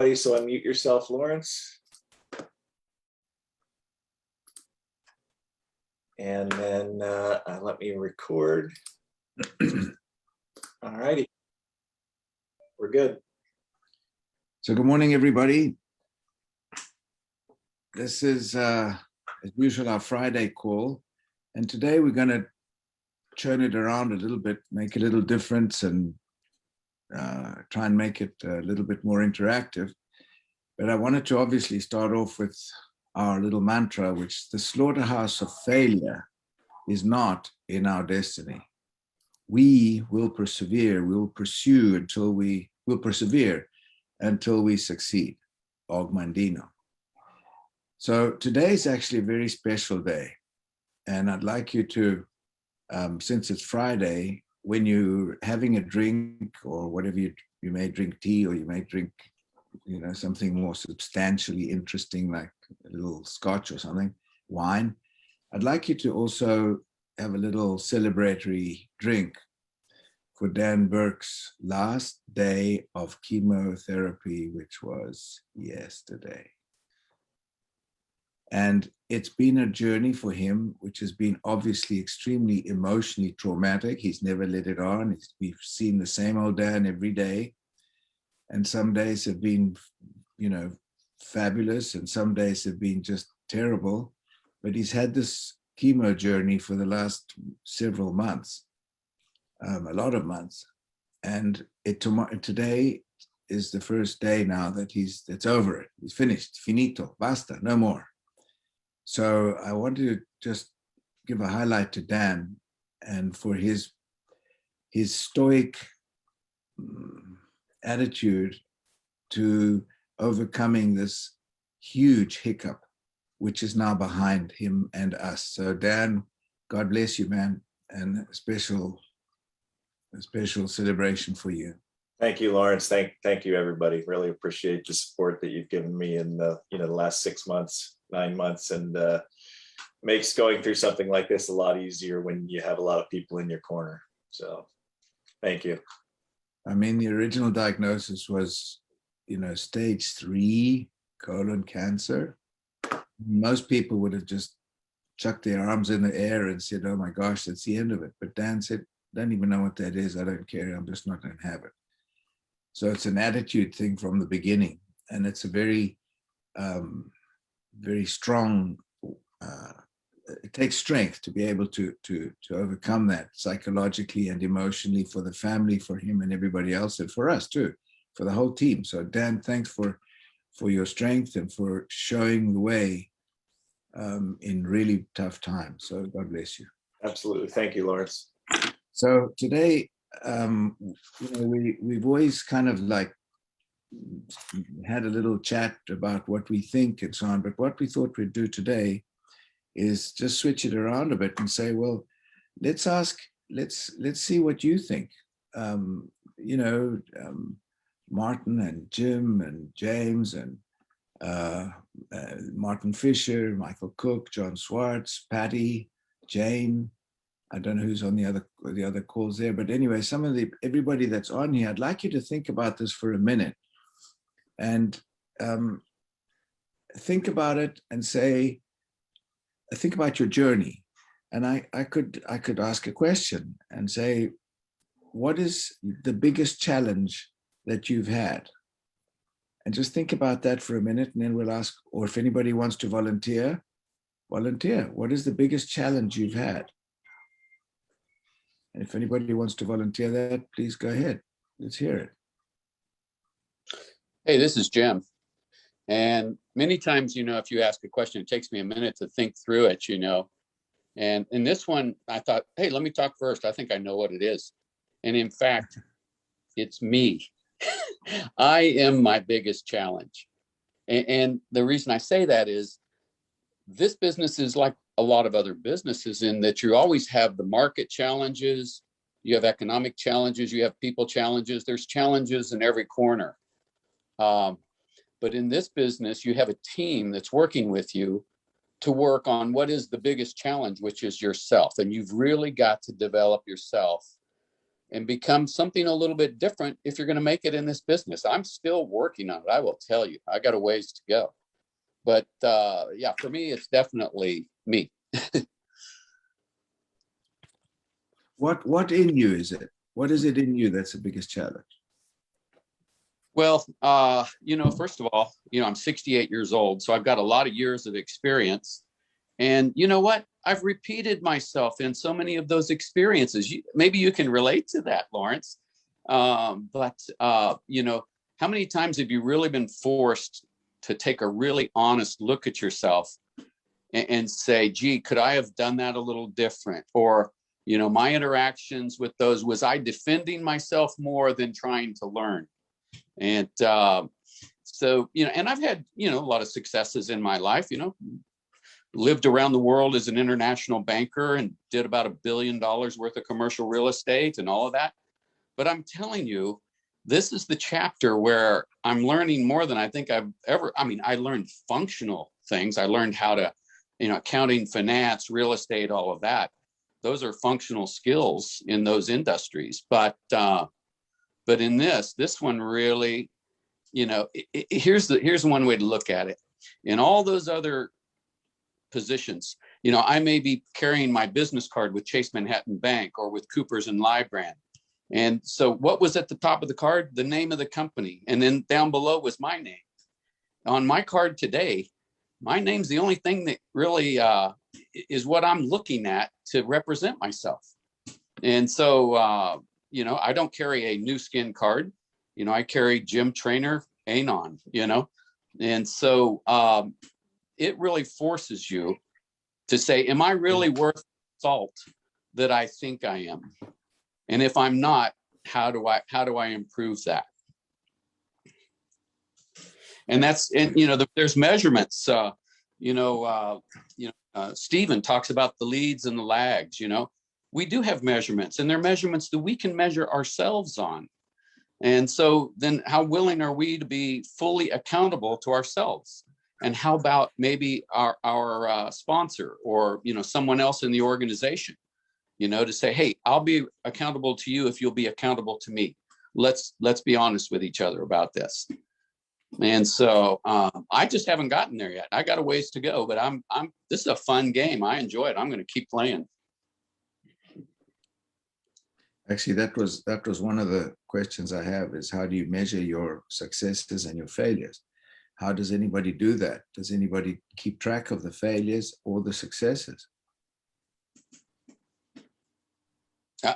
So unmute yourself, Lawrence. And then let me record. All righty. We're good. So good morning, everybody. This is, as usual, our Friday call. And today we're going to turn it around a little bit, make a little difference, and try and make it a little bit more interactive. But I wanted to obviously start off with our little mantra, which the slaughterhouse of failure is not in our destiny. We will persevere, we will pursue until we will persevere until we succeed. Augmandino. So today is actually a very special day. And I'd like you to, since it's Friday, when you're having a drink or whatever, you may drink tea or you may drink, something more substantially interesting like a little scotch or something, wine. I'd like you to also have a little celebratory drink for Dan Burke's last day of chemotherapy, which was yesterday. And it's been a journey for him, which has been obviously extremely emotionally traumatic. He's never let it on. We've seen the same old Dan every day. And some days have been, fabulous, and some days have been just terrible. But he's had this chemo journey for the last several months, a lot of months. And today is the first day now that it's over it. He's finished, finito, basta, no more. So I wanted to just give a highlight to Dan and for his stoic attitude to overcoming this huge hiccup, which is now behind him and us. So Dan, God bless you, man, and a special celebration for you. Thank you, Lawrence. Thank you, everybody. Really appreciate the support that you've given me in the last 6 months, 9 months, and makes going through something like this a lot easier when you have a lot of people in your corner. So thank you. I mean, the original diagnosis was, stage 3 colon cancer. Most people would have just chucked their arms in the air and said, oh my gosh, that's the end of it. But Dan said, I don't even know what that is. I don't care. I'm just not going to have it. So it's an attitude thing from the beginning. And it's a very, very strong, it takes strength to be able to overcome that psychologically and emotionally for the family, for him and everybody else, and for us too, for the whole team. So Dan, thanks for your strength and for showing the way in really tough times. So God bless you. Absolutely. Thank you, Lawrence. So today, we've always kind of like had a little chat about what we think and so on, but what we thought we'd do today is just switch it around a bit and say, well, let's see what you think. Martin and Jim and James and Martin Fisher, Michael Cook, John Swartz, Patty, Jane. I don't know who's on the other calls there, but anyway, everybody that's on here, I'd like you to think about this for a minute and think about it and say, think about your journey. And I could ask a question and say, what is the biggest challenge that you've had? And just think about that for a minute, and then we'll ask, or if anybody wants to volunteer. What is the biggest challenge you've had? And if anybody wants to volunteer that, please go ahead. Let's hear it. Hey, this is Jim. And many times, if you ask a question, it takes me a minute to think through it, And in this one, I thought, hey, let me talk first. I think I know what it is. And in fact, it's me. I am my biggest challenge. And the reason I say that is this business is like a lot of other businesses in that you always have the market challenges, you have economic challenges, you have people challenges, there's challenges in every corner. But in this business, you have a team that's working with you to work on what is the biggest challenge, which is yourself. And you've really got to develop yourself and become something a little bit different if you're going to make it in this business. I'm still working on it. I will tell you, I got a ways to go. But yeah, for me, it's definitely me. What in you is it? What is it in you that's the biggest challenge? Well, first of all, I'm 68 years old, so I've got a lot of years of experience. And you know what? I've repeated myself in so many of those experiences. Maybe you can relate to that, Lawrence. But how many times have you really been forced to take a really honest look at yourself and say, gee, could I have done that a little different? Or, my interactions with those, was I defending myself more than trying to learn? And so, and I've had, a lot of successes in my life, lived around the world as an international banker and did about $1 billion worth of commercial real estate and all of that. But I'm telling you, this is the chapter where I'm learning more than I think I've ever. I learned functional things. I learned how to, accounting, finance, real estate, all of that. Those are functional skills in those industries. But in this one really, here's one way to look at it. In all those other positions, I may be carrying my business card with Chase Manhattan Bank or with Coopers and Lybrand. And so what was at the top of the card? The name of the company. And then down below was my name. On my card today, my name's the only thing that really is what I'm looking at to represent myself. And so, I don't carry a new skin card. I carry gym trainer Anon, and so it really forces you to say, am I really worth salt that I think I am? And if I'm not, how do I improve that? And there's measurements. Stephen talks about the leads and the lags. We do have measurements, and they're measurements that we can measure ourselves on. And so then how willing are we to be fully accountable to ourselves? And how about maybe our sponsor or, someone else in the organization, to say, hey, I'll be accountable to you if you'll be accountable to me. Let's be honest with each other about this. And so I just haven't gotten there yet. I got a ways to go, but this is a fun game. I enjoy it. I'm going to keep playing. Actually, that was one of the questions I have is how do you measure your successes and your failures? How does anybody do that? Does anybody keep track of the failures or the successes?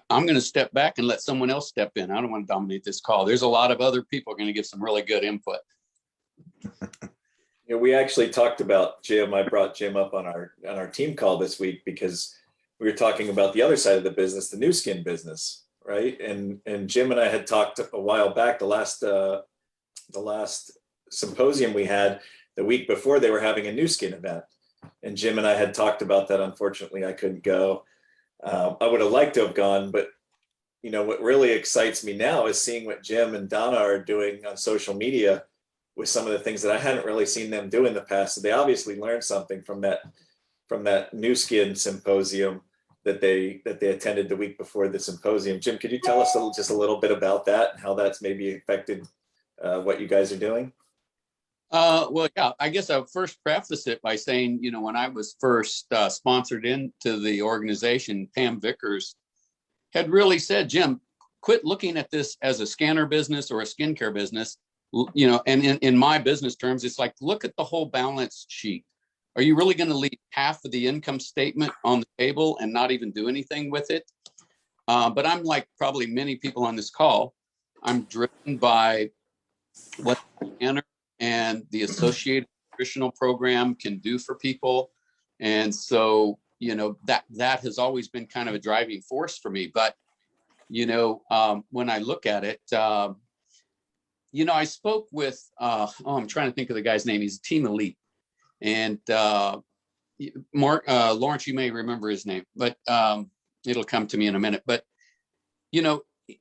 I'm going to step back and let someone else step in. I don't want to dominate this call. There's a lot of other people going to give some really good input. We actually talked about Jim. I brought Jim up on our team call this week because we were talking about the other side of the business, the new skin business, right? And Jim and I had talked a while back, the last symposium we had, the week before they were having a new skin event. And Jim and I had talked about that. Unfortunately, I couldn't go. I would have liked to have gone, but what really excites me now is seeing what Jim and Donna are doing on social media with some of the things that I hadn't really seen them do in the past. So they obviously learned something from that new skin symposium that they attended the week before the symposium. Jim, could you tell us just a little bit about that and how that's maybe affected what you guys are doing? Well, yeah, I guess I'll first preface it by saying, when I was first sponsored into the organization, Pam Vickers had really said, Jim, quit looking at this as a scanner business or a skincare business. And in my business terms, it's like, look at the whole balance sheet. Are you really going to leave half of the income statement on the table and not even do anything with it? But I'm like probably many people on this call, I'm driven by what the scanner and the associated nutritional program can do for people. And so, that has always been kind of a driving force for me. But, when I look at it, I spoke with, I'm trying to think of the guy's name. He's Team Elite. And Mark, Lawrence, you may remember his name, but it'll come to me in a minute. But,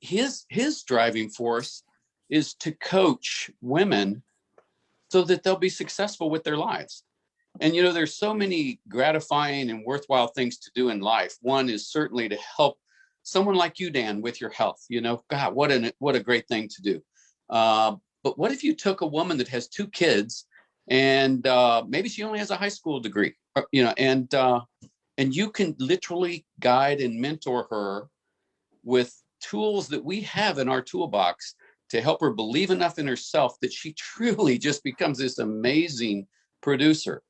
his driving force is to coach women so that they'll be successful with their lives. And, there's so many gratifying and worthwhile things to do in life. One is certainly to help someone like you, Dan, with your health, God, what a great thing to do. But what if you took a woman that has 2 kids and maybe she only has a high school degree, and you can literally guide and mentor her with tools that we have in our toolbox to help her believe enough in herself that she truly just becomes this amazing producer.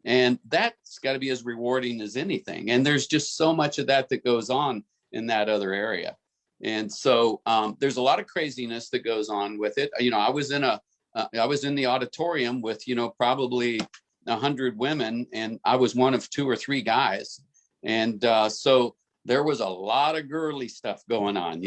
And that's got to be as rewarding as anything. And there's just so much of that goes on in that other area. And so there's a lot of craziness that goes on with it. I was in the auditorium with, probably 100 women, and I was one of 2 or 3 guys. And so there was a lot of girly stuff going on,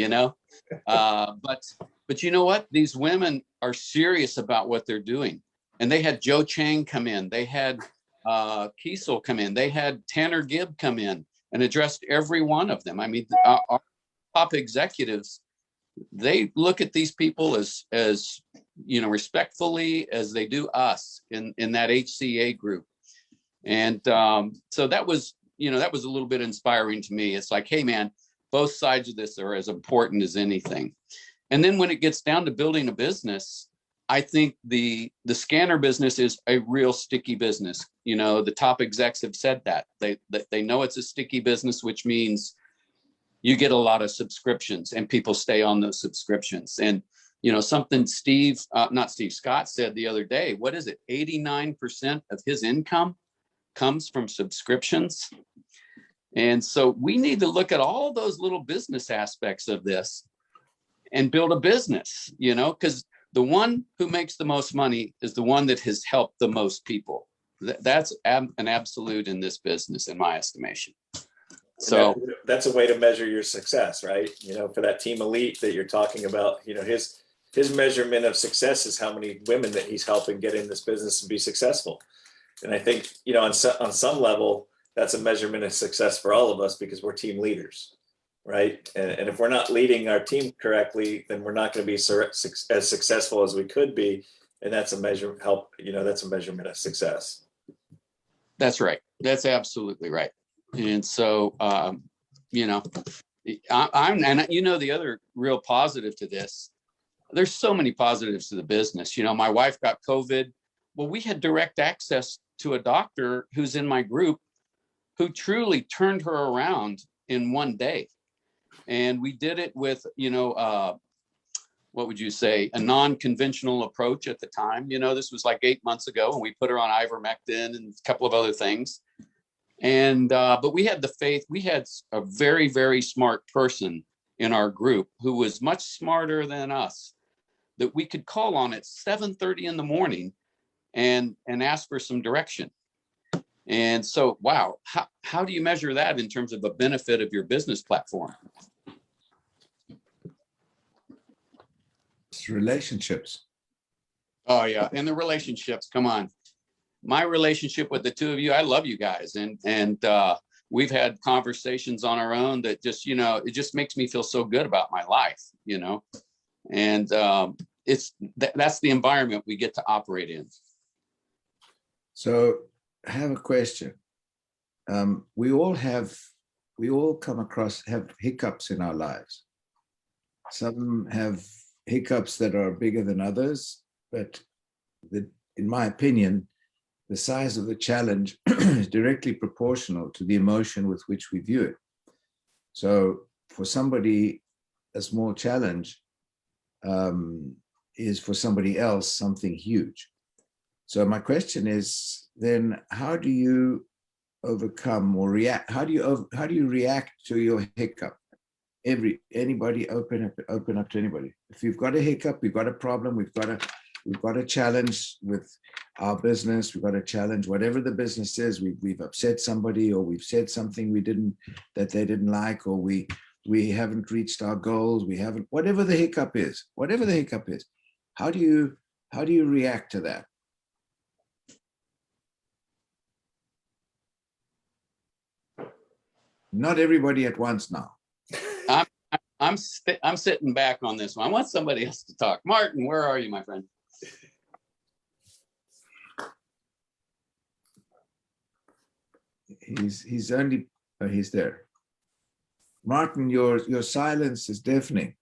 but you know what? These women are serious about what they're doing. And they had Joe Chang come in. They had Kiesel come in. They had Tanner Gibb come in and addressed every one of them. I mean, our top executives, they look at these people as respectfully as they do us in that HCA group. And so that was a little bit inspiring to me. It's like, hey, man, both sides of this are as important as anything. And then when it gets down to building a business, I think the scanner business is a real sticky business. The top execs have said that. They know it's a sticky business, which means you get a lot of subscriptions and people stay on those subscriptions. And, something Scott said the other day, what is it? 89% of his income comes from subscriptions. And so we need to look at all those little business aspects of this and build a business, because the one who makes the most money is the one that has helped the most people. That's an absolute in this business, in my estimation. So that's a way to measure your success, right? For that team elite that you're talking about, his measurement of success is how many women that he's helping get in this business and be successful. And I think, on some level, that's a measurement of success for all of us because we're team leaders, right? And if we're not leading our team correctly, then we're not going to be as successful as we could be. And that's a measurement of success. That's right. That's absolutely right. And so, I'm the other real positive to this, there's so many positives to the business. My wife got COVID. Well, we had direct access to a doctor who's in my group who truly turned her around in one day. And we did it with, what would you say, a non-conventional approach at the time. This was like 8 months ago, and we put her on ivermectin and a couple of other things. And, but we had the faith, we had a very, very smart person in our group who was much smarter than us that we could call on at 7:30 in the morning and ask for some direction. And so, wow, how do you measure that in terms of the benefit of your business platform? It's relationships. Oh yeah, and the relationships, come on. My relationship with the 2 of you, I love you guys. And we've had conversations on our own that just, it just makes me feel so good about my life, and that's the environment we get to operate in. So I have a question. We all have hiccups in our lives. Some have hiccups that are bigger than others, but in my opinion, the size of the challenge is directly proportional to the emotion with which we view it. So for somebody, a small challenge is for somebody else something huge. So my question is then, how do you overcome or react? How do you react to your hiccup? Anybody open up to anybody. If you've got a hiccup, we've got a problem, we've got a challenge with our business, we've got a challenge, whatever the business is, we've upset somebody, or we've said something that they didn't like, or we haven't reached our goals, whatever the hiccup is, how do you react to that? Not everybody at once now. I'm sitting back on this one. I want somebody else to talk. Martin, where are you, my friend? He's there. Martin, your silence is deafening.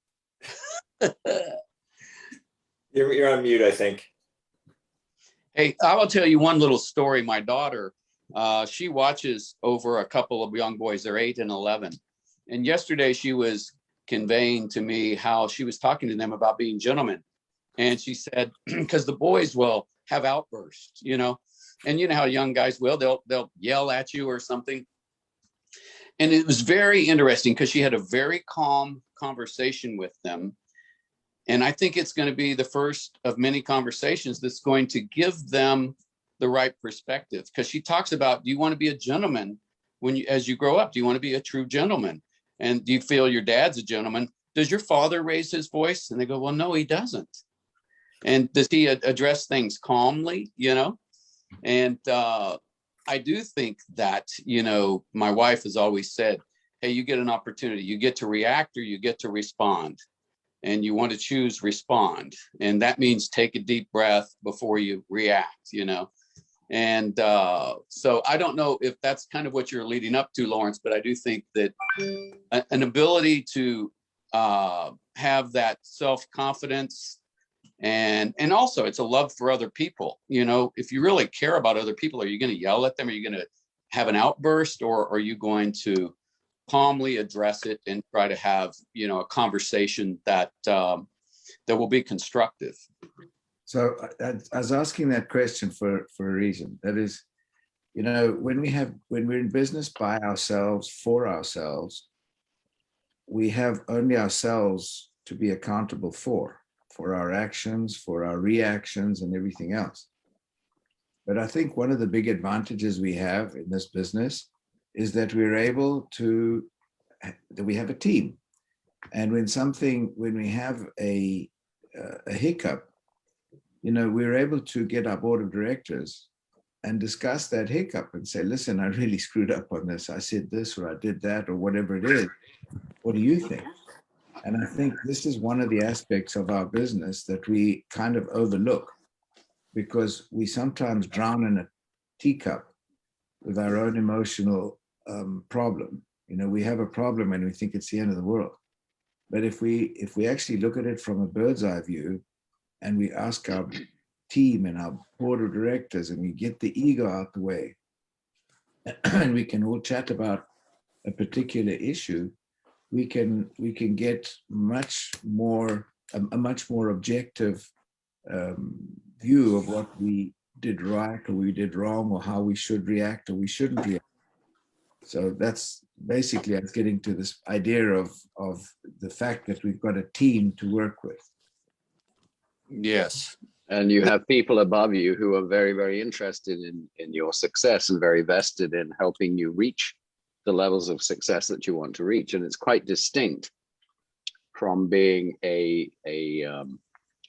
You're on mute, I think. Hey, I will tell you one little story. My daughter, she watches over a couple of young boys. They're 8 and 11. And yesterday she was conveying to me how she was talking to them about being gentlemen. And she said, because the boys will have outbursts, and you know how young guys will, they'll yell at you or something. And it was very interesting because she had a very calm conversation with them. And I think it's going to be the first of many conversations that's going to give them the right perspective. Because she talks about, do you want to be a gentleman as you grow up? Do you want to be a true gentleman? And do you feel your dad's a gentleman? Does your father raise his voice? And they go, well, no, he doesn't. And does he address things calmly, And I do think that, my wife has always said, hey, you get an opportunity. You get to react or you get to respond. And you want to choose respond. And that means take a deep breath before you react, And so I don't know if that's kind of what you're leading up to, Lawrence, but I do think that an ability to have that self-confidence and also it's a love for other people. If you really care about other people, are you going to yell at them? Are you going to have an outburst, or are you going to calmly address it and try to have, a conversation that will be constructive? So I was asking that question for a reason. That is, when we're in business by ourselves, for ourselves, we have only ourselves to be accountable for our actions, for our reactions, and everything else. But I think one of the big advantages we have in this business is that we're able to, that we have a team. And when we have a hiccup, we're able to get our board of directors and discuss that hiccup and say, listen, I really screwed up on this. I said this, or I did that, or whatever it is. What do you think? And I think this is one of the aspects of our business that we kind of overlook, because we sometimes drown in a teacup with our own emotional problem. We have a problem and we think it's the end of the world. But if we actually look at it from a bird's eye view, and we ask our team and our board of directors, and we get the ego out the way, and we can all chat about a particular issue, we can get a much more objective view of what we did right or we did wrong, or how we should react or we shouldn't react. So that's basically us getting to this idea of the fact that we've got a team to work with. Yes. And you have people above you who are very, very interested in your success and very vested in helping you reach the levels of success that you want to reach. And it's quite distinct from being a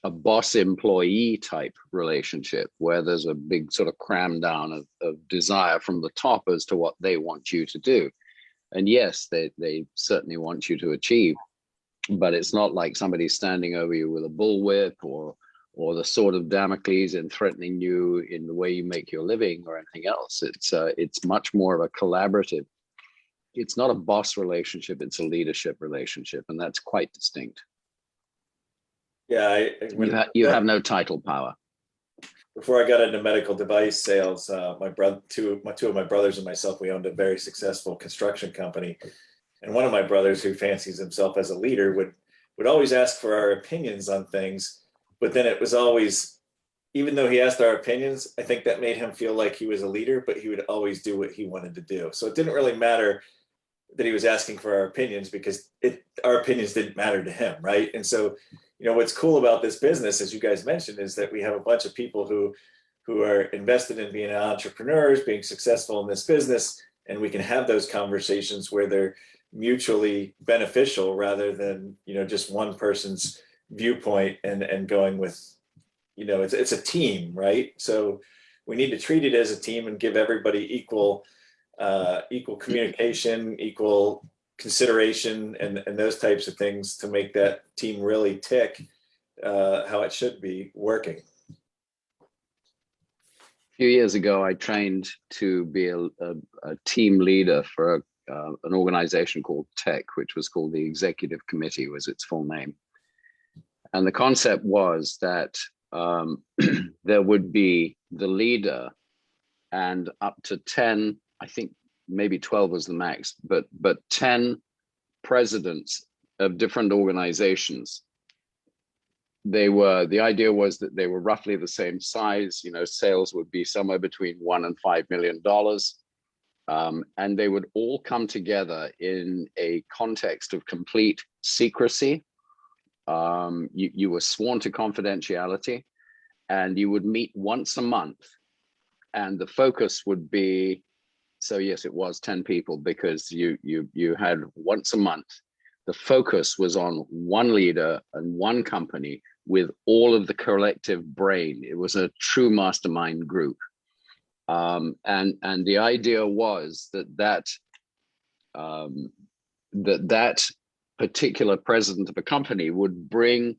boss employee type relationship, where there's a big sort of cram down of desire from the top as to what they want you to do. And yes, they certainly want you to achieve, but it's not like somebody's standing over you with a bullwhip or the sword of Damocles and threatening you in the way you make your living or anything else. It's much more of a collaborative. It's not a boss relationship, it's a leadership relationship, and that's quite distinct. Yeah, you have no title power. Before I got into medical device sales, two of my brothers and myself, we owned a very successful construction company. And one of my brothers, who fancies himself as a leader, would always ask for our opinions on things. But then it was always, even though he asked our opinions, I think that made him feel like he was a leader, but he would always do what he wanted to do. So it didn't really matter that he was asking for our opinions, because our opinions didn't matter to him, right? And so, what's cool about this business, as you guys mentioned, is that we have a bunch of people who are invested in being entrepreneurs, being successful in this business, and we can have those conversations where they're mutually beneficial rather than, just one person's viewpoint and going with, it's a team, right? So we need to treat it as a team and give everybody equal communication, equal consideration, and those types of things to make that team really tick how it should be working. A few years ago, I trained to be a team leader for an organization called TEC, which was called the Executive Committee, was its full name. And the concept was that there would be the leader and up to 10, I think maybe 12 was the max, but 10 presidents of different organizations. The idea was that they were roughly the same size, you know, sales would be somewhere between $1 and $5 million. And they would all come together in a context of complete secrecy. You were sworn to confidentiality, and you would meet once a month. And the focus would be, so yes, it was 10 people, because you had once a month, the focus was on one leader and one company with all of the collective brain. It was a true mastermind group. And the idea was that particular president of a company would bring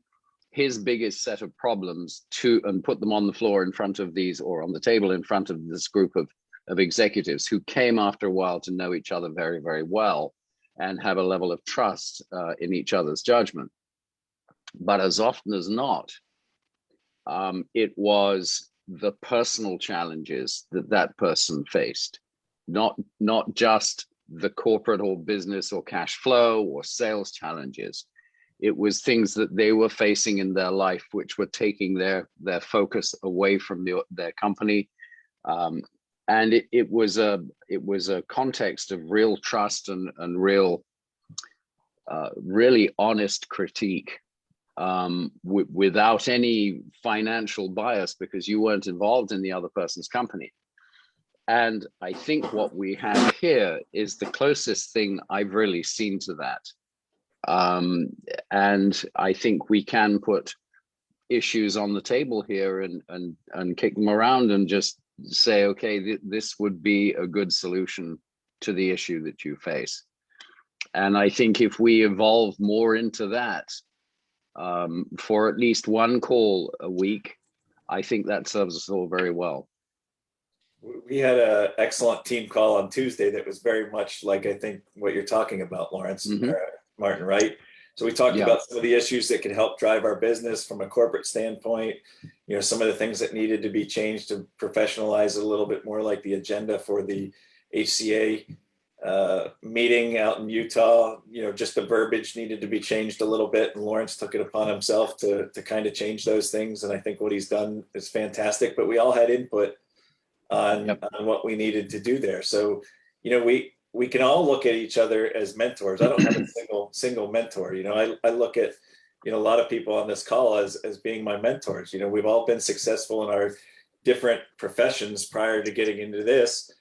his biggest set of problems to and put them on the floor in front of these, or on the table in front of this group of executives who came after a while to know each other very, very well and have a level of trust in each other's judgment. But as often as not, it was the personal challenges that person faced, not just the corporate or business or cash flow or sales challenges. It was things that they were facing in their life which were taking their focus away from their company. And it was a context of real trust and real really honest critique, without any financial bias, because you weren't involved in the other person's company. And I think what we have here is the closest thing I've really seen to that. And I think we can put issues on the table here and kick them around and just say, okay, this would be a good solution to the issue that you face. And I think if we evolve more into that, for at least one call a week, I think that serves us all very well. We had an excellent team call on Tuesday that was very much like, I think, what you're talking about, Lawrence, Martin, right? So we talked about some of the issues that could help drive our business from a corporate standpoint, you know, some of the things that needed to be changed to professionalize it a little bit more, like the agenda for the HCA meeting out in Utah. You know, just the verbiage needed to be changed a little bit, and Lawrence took it upon himself to kind of change those things. And I think what he's done is fantastic, but we all had input on what we needed to do there. So, you know, we can all look at each other as mentors. I don't have a single mentor. You know, I look at, you know, a lot of people on this call as being my mentors. You know, we've all been successful in our different professions prior to getting into this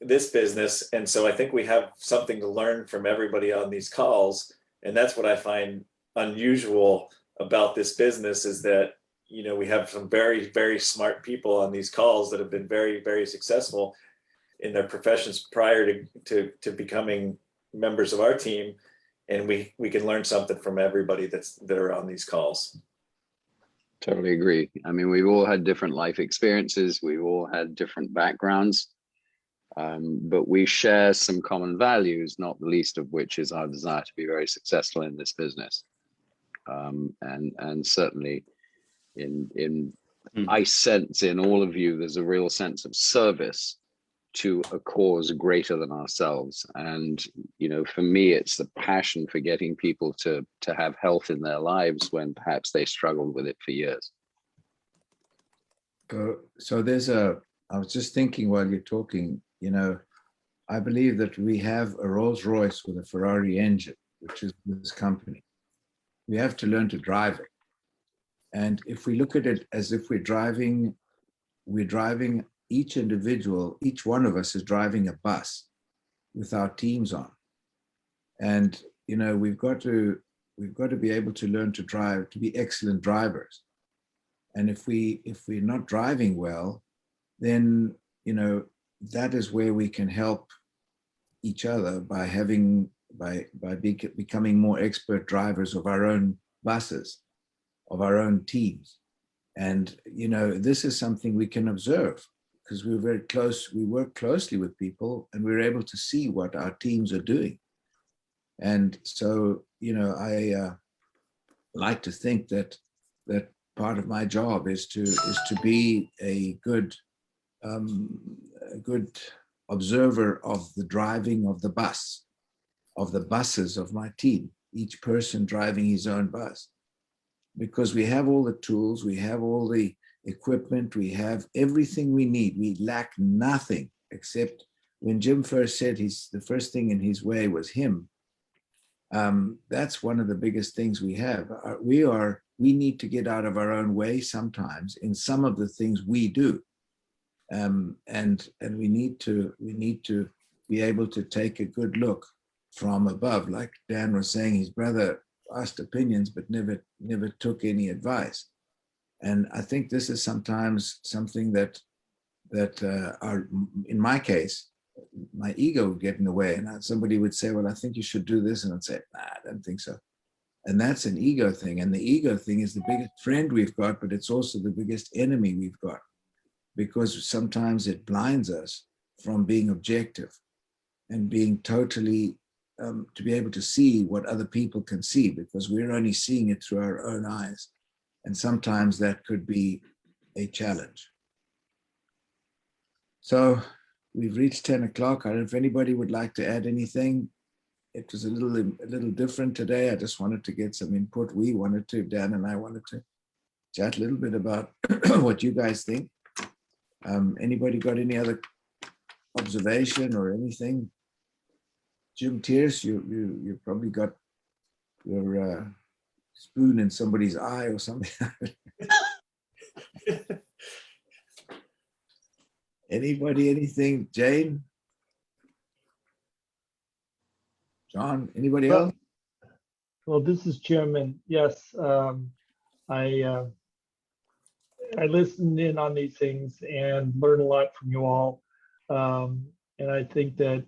business. And so I think we have something to learn from everybody on these calls. And that's what I find unusual about this business, is that, you know, we have some very, very smart people on these calls that have been very, very successful in their professions prior to becoming members of our team. And we can learn something from everybody that are on these calls. Totally agree. I mean, we've all had different life experiences. We've all had different backgrounds, but we share some common values, not the least of which is our desire to be very successful in this business. And certainly I sense in all of you, there's a real sense of service to a cause greater than ourselves. And, you know, for me, it's the passion for getting people to have health in their lives when perhaps they struggled with it for years. So I was just thinking while you're talking, you know, I believe that we have a Rolls Royce with a Ferrari engine, which is this company. We have to learn to drive it. And if we look at it as if we're driving each individual, each one of us is driving a bus with our teams on. And, you know, we've got to be able to learn to drive, to be excellent drivers. And if we're not driving well, then, you know, that is where we can help each other by becoming more expert drivers of our own buses, of our own teams. And, you know, this is something we can observe, because we were very close, we work closely with people, and we were able to see what our teams are doing. And so, I like to think that part of my job is to be a good observer of the driving of the bus, of the buses of my team, each person driving his own bus, because we have all the tools, we have all the equipment, we have everything we need. We lack nothing, except when Jim first said the first thing in his way was him. That's one of the biggest things we have. We need to get out of our own way sometimes in some of the things we do. And we need to be able to take a good look from above. Like Dan was saying, his brother asked opinions, but never took any advice. And I think this is sometimes something that in my case, my ego would get in the way, and somebody would say, well, I think you should do this. And I'd say, nah, I don't think so. And that's an ego thing. And the ego thing is the biggest friend we've got, but it's also the biggest enemy we've got, because sometimes it blinds us from being objective and being totally, to be able to see what other people can see, because we're only seeing it through our own eyes. And sometimes that could be a challenge. So we've reached 10 o'clock. I don't know if anybody would like to add anything. It was a little different today. I just wanted to get some input. Dan and I wanted to chat a little bit about what you guys think. Anybody got any other observation or anything? Jim Tears, you probably got your spoon in somebody's eye or something. Anybody, anything? Jane? John? Anybody else? Well, this is Jim, and yes, I listened in on these things and learned a lot from you all. And I think that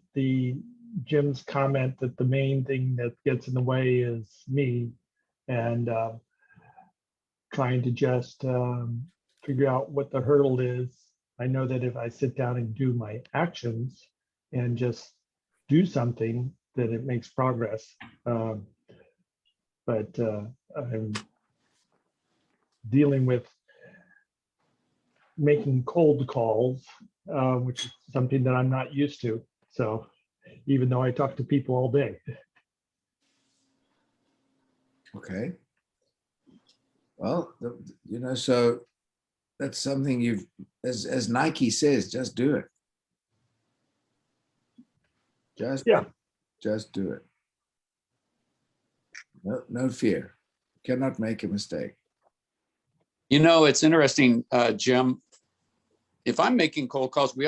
Jim's comment that the main thing that gets in the way is me, and trying to just figure out what the hurdle is. I know that if I sit down and do my actions and just do something, that it makes progress. But I'm dealing with making cold calls, which is something that I'm not used to. So even though I talk to people all day. Okay. Well, so that's something you've, as Nike says, just do it. Just do it. No fear. Cannot make a mistake. It's interesting, Jim. If I'm making cold calls, we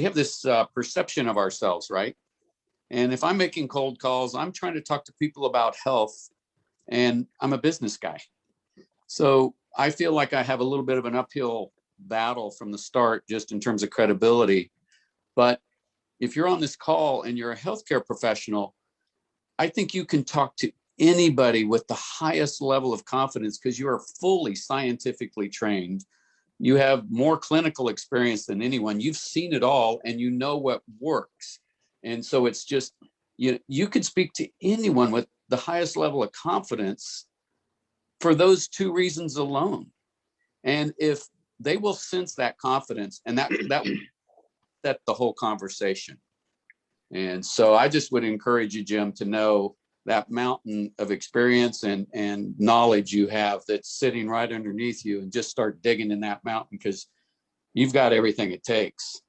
have this perception of ourselves, right? And if I'm making cold calls, I'm trying to talk to people about health, and I'm a business guy. So I feel like I have a little bit of an uphill battle from the start, just in terms of credibility. But if you're on this call and you're a healthcare professional, I think you can talk to anybody with the highest level of confidence, because you are fully scientifically trained. You have more clinical experience than anyone. You've seen it all, and you know what works. And so it's just, you could speak to anyone with the highest level of confidence for those two reasons alone. And if they will sense that confidence, and that will set the whole conversation. And so I just would encourage you, Jim, to know that mountain of experience and knowledge you have that's sitting right underneath you, and just start digging in that mountain, because you've got everything it takes.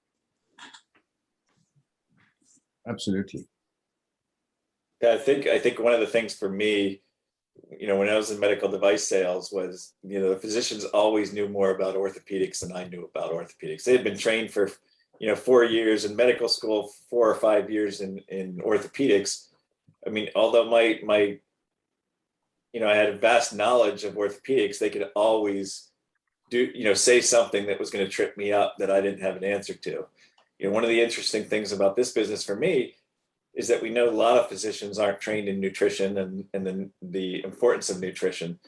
Absolutely. Yeah, I think one of the things for me, when I was in medical device sales, was, the physicians always knew more about orthopedics than I knew about orthopedics. They had been trained for, 4 years in medical school, 4 or 5 years in orthopedics. I mean, although my I had a vast knowledge of orthopedics, they could always say something that was going to trip me up that I didn't have an answer to. One of the interesting things about this business for me is that we know a lot of physicians aren't trained in nutrition and then the importance of nutrition.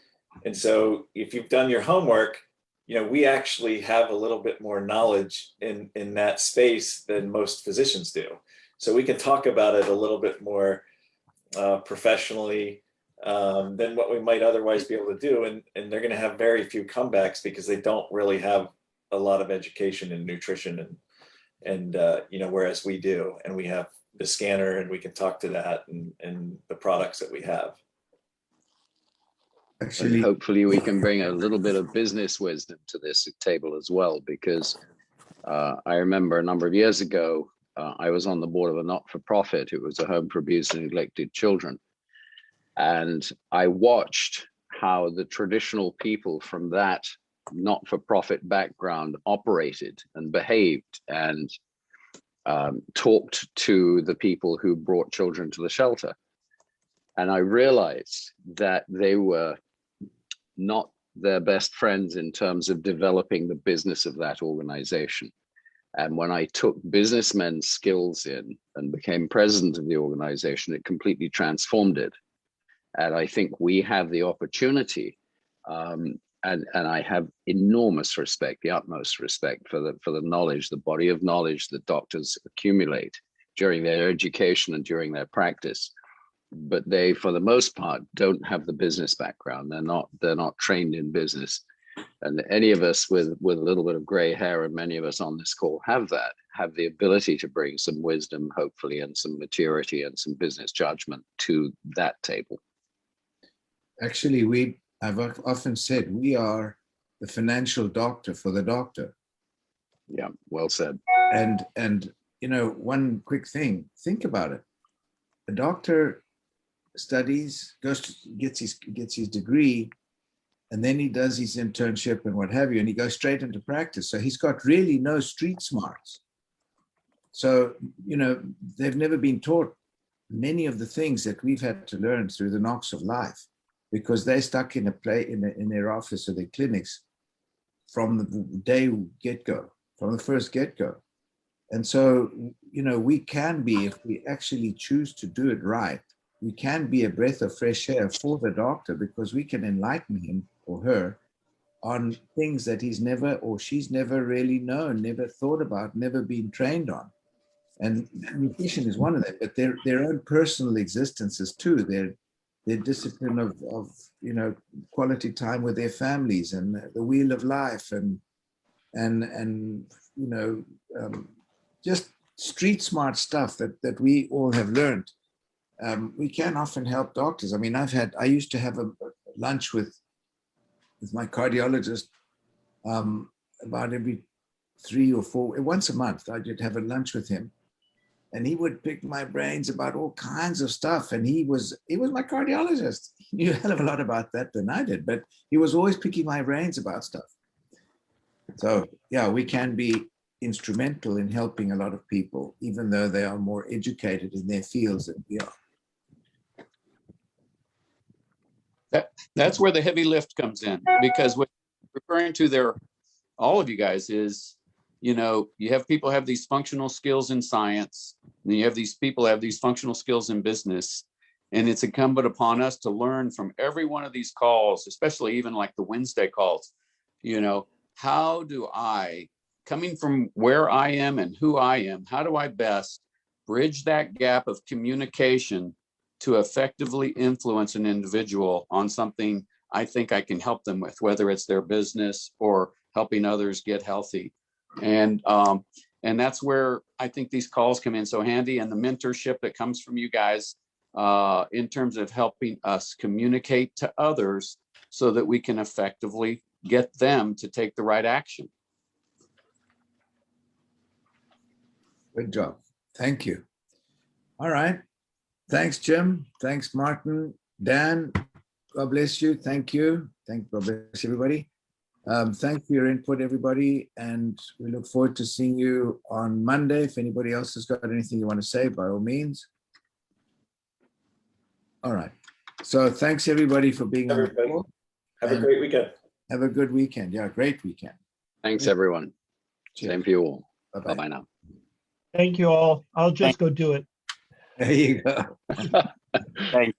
And so if you've done your homework, we actually have a little bit more knowledge in that space than most physicians do. So we can talk about it a little bit more professionally than what we might otherwise be able to do. And they're going to have very few comebacks because they don't really have a lot of education in nutrition and whereas we do, and we have the scanner and we can talk to that and the products that we have. And Actually, hopefully we can bring a little bit of business wisdom to this table as well, because I remember a number of years ago, I was on the board of a not-for-profit. It was a home for abused and neglected children. And I watched how the traditional people from that not-for-profit background operated and behaved and talked to the people who brought children to the shelter. And I realized that they were not their best friends in terms of developing the business of that organization. And when I took businessmen's skills in and became president of the organization, it completely transformed it. And I think we have the opportunity, and I have enormous respect, the utmost respect for the knowledge, the body of knowledge that doctors accumulate during their education and during their practice. But they, for the most part, don't have the business background. They're not trained in business. And any of us with a little bit of gray hair, and many of us on this call have the ability to bring some wisdom, hopefully, and some maturity and some business judgment to that table. actually, I've often said we are the financial doctor for the doctor. Yeah, well said. And one quick thing, think about it. A doctor studies, gets his degree, and then he does his internship and what have you, and he goes straight into practice. So he's got really no street smarts. So, they've never been taught many of the things that we've had to learn through the knocks of life, because they're stuck in their office or their clinics from the first get-go. And so, we can be, if we actually choose to do it right, we can be a breath of fresh air for the doctor, because we can enlighten him or her on things that he's never or she's never really known, never thought about, never been trained on. And nutrition is one of them, but their own personal existences too, their discipline of quality time with their families and the wheel of life and just street smart stuff that we all have learned. We can often help doctors. I mean, I used to have a lunch with my cardiologist about every 3 or 4, once a month. I did have a lunch with him, and he would pick my brains about all kinds of stuff. And he was my cardiologist. He knew a hell of a lot about that than I did, but he was always picking my brains about stuff. So yeah, we can be instrumental in helping a lot of people, even though they are more educated in their fields than we are. That's where the heavy lift comes in, because what you're referring to there, all of you guys, is, you have people have these functional skills in science, and you have these people have these functional skills in business. And it's incumbent upon us to learn from every one of these calls, especially even like the Wednesday calls. How do I, coming from where I am and who I am, how do I best bridge that gap of communication to effectively influence an individual on something I think I can help them with, whether it's their business or helping others get healthy. And that's where I think these calls come in so handy, and the mentorship that comes from you guys in terms of helping us communicate to others so that we can effectively get them to take the right action. Good job. Thank you. All right. Thanks, Jim. Thanks, Martin. Dan, God bless you. Thank you. God bless everybody. Thanks for your input, everybody. And we look forward to seeing you on Monday. If anybody else has got anything you want to say, by all means. All right. So thanks, everybody, for being on the call. Have a great weekend. Have a good weekend. Yeah, great weekend. Thanks, everyone. Cheers. Same for you all. Bye-bye. Bye-bye now. Thank you all. I'll just go do it. There you go. Thanks.